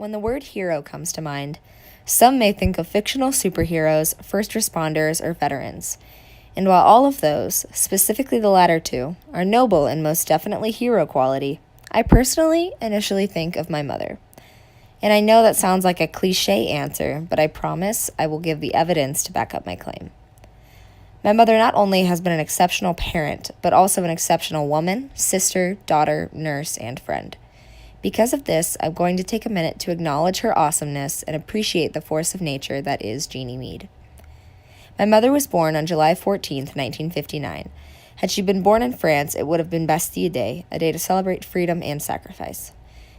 When the word hero comes to mind, some may think of fictional superheroes, first responders, or veterans. And while all of those, specifically the latter two, are noble and most definitely hero quality, I personally initially think of my mother. And I know that sounds like a cliche answer, but I promise I will give the evidence to back up my claim. My mother not only has been an exceptional parent, but also an exceptional woman, sister, daughter, nurse, and friend. Because of this, I'm going to take a minute to acknowledge her awesomeness and appreciate the force of nature that is Jeannie Mead. My mother was born on July 14, 1959. Had she been born in France, it would have been Bastille Day, a day to celebrate freedom and sacrifice.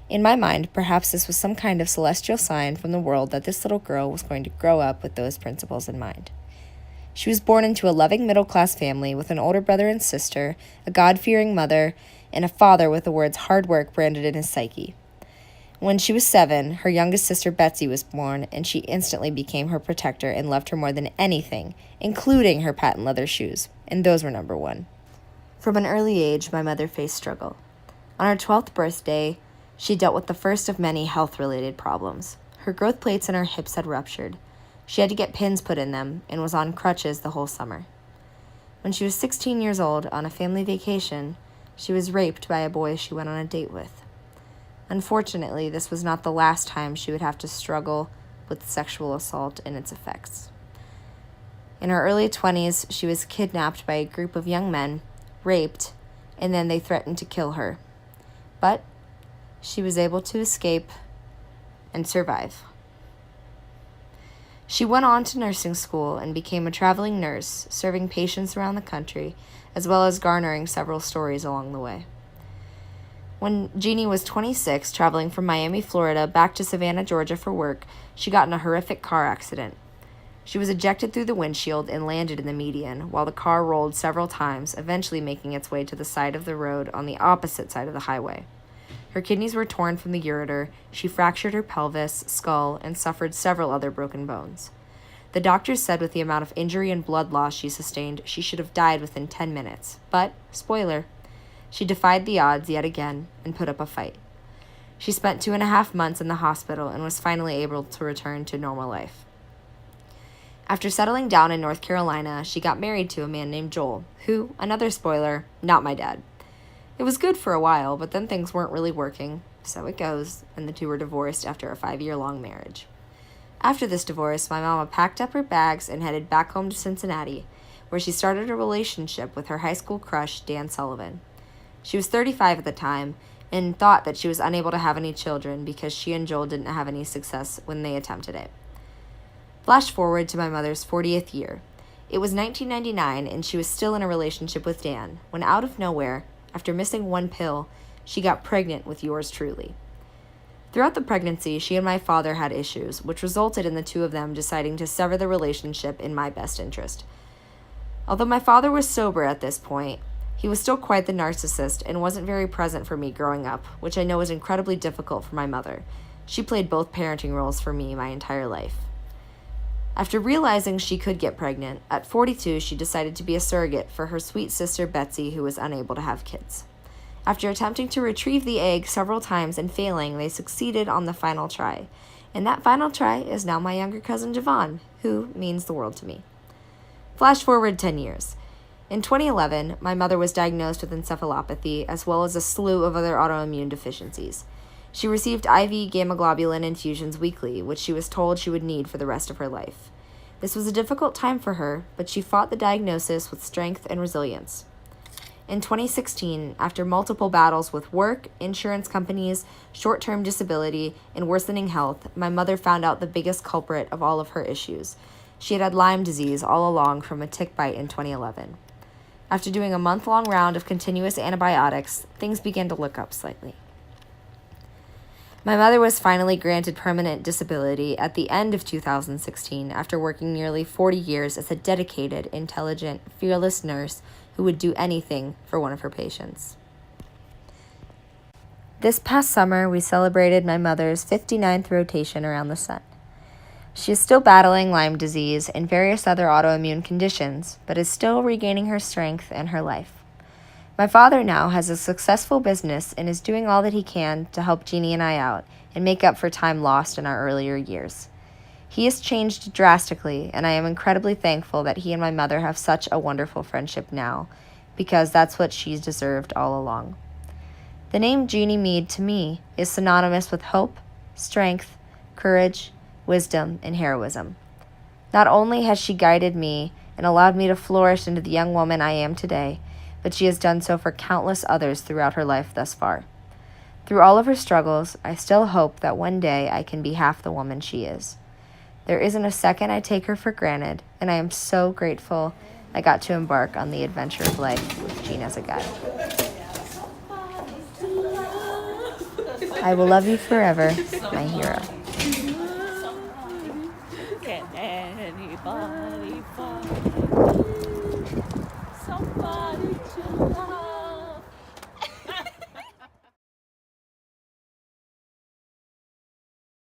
In my mind, perhaps this was some kind of celestial sign from the world that this little girl was going to grow up with those principles in mind. She was born into a loving middle-class family with an older brother and sister, a God-fearing mother, and a father with the words hard work branded in his psyche. When she was 7, her youngest sister Betsy was born, and she instantly became her protector and loved her more than anything, including her patent leather shoes, and those were number one. From an early age, my mother faced struggle. On her 12th birthday, she dealt with the first of many health-related problems. Her growth plates in her hips had ruptured. She had to get pins put in them and was on crutches the whole summer. When she was 16 years old, on a family vacation, she was raped by a boy she went on a date with. Unfortunately, this was not the last time she would have to struggle with sexual assault and its effects. In her early 20s, she was kidnapped by a group of young men, raped, and then they threatened to kill her. But she was able to escape and survive. She went on to nursing school and became a traveling nurse, serving patients around the country, as well as garnering several stories along the way. When Jeannie was 26, traveling from Miami, Florida, back to Savannah, Georgia for work, she got in a horrific car accident. She was ejected through the windshield and landed in the median, while the car rolled several times, eventually making its way to the side of the road on the opposite side of the highway. Her kidneys were torn from the ureter, she fractured her pelvis, skull, and suffered several other broken bones. The doctors said with the amount of injury and blood loss she sustained, she should have died within 10 minutes. But, spoiler, she defied the odds yet again and put up a fight. She spent 2.5 months in the hospital and was finally able to return to normal life. After settling down in North Carolina, she got married to a man named Joel, who, another spoiler, not my dad. It was good for a while, but then things weren't really working, so it goes, and the two were divorced after a 5-year-long marriage. After this divorce, my mama packed up her bags and headed back home to Cincinnati, where she started a relationship with her high school crush, Dan Sullivan. She was 35 at the time, and thought that she was unable to have any children because she and Joel didn't have any success when they attempted it. Flash forward to my mother's 40th year. It was 1999, and she was still in a relationship with Dan, when out of nowhere, after missing one pill, she got pregnant with yours truly. Throughout the pregnancy, she and my father had issues, which resulted in the two of them deciding to sever the relationship in my best interest. Although my father was sober at this point, he was still quite the narcissist and wasn't very present for me growing up, which I know was incredibly difficult for my mother. She played both parenting roles for me my entire life. After realizing she could get pregnant, at 42 she decided to be a surrogate for her sweet sister Betsy, who was unable to have kids. After attempting to retrieve the egg several times and failing, they succeeded on the final try. And that final try is now my younger cousin Javon, who means the world to me. Flash forward 10 years. In 2011, my mother was diagnosed with encephalopathy, as well as a slew of other autoimmune deficiencies. She received IV gamma globulin infusions weekly, which she was told she would need for the rest of her life. This was a difficult time for her, but she fought the diagnosis with strength and resilience. In 2016, after multiple battles with work, insurance companies, short-term disability, and worsening health, my mother found out the biggest culprit of all of her issues. She had Lyme disease all along from a tick bite in 2011. After doing a month-long round of continuous antibiotics, things began to look up slightly. My mother was finally granted permanent disability at the end of 2016 after working nearly 40 years as a dedicated, intelligent, fearless nurse who would do anything for one of her patients. This past summer, we celebrated my mother's 59th rotation around the sun. She is still battling Lyme disease and various other autoimmune conditions, but is still regaining her strength and her life. My father now has a successful business and is doing all that he can to help Jeannie and I out and make up for time lost in our earlier years. He has changed drastically, and I am incredibly thankful that he and my mother have such a wonderful friendship now, because that's what she's deserved all along. The name Jeannie Mead to me is synonymous with hope, strength, courage, wisdom, and heroism. Not only has she guided me and allowed me to flourish into the young woman I am today, but she has done so for countless others throughout her life thus far. Through all of her struggles, I still hope that one day I can be half the woman she is. There isn't a second I take her for granted, and I am so grateful I got to embark on the adventure of life with Jean as a guide. I will love you forever, my hero.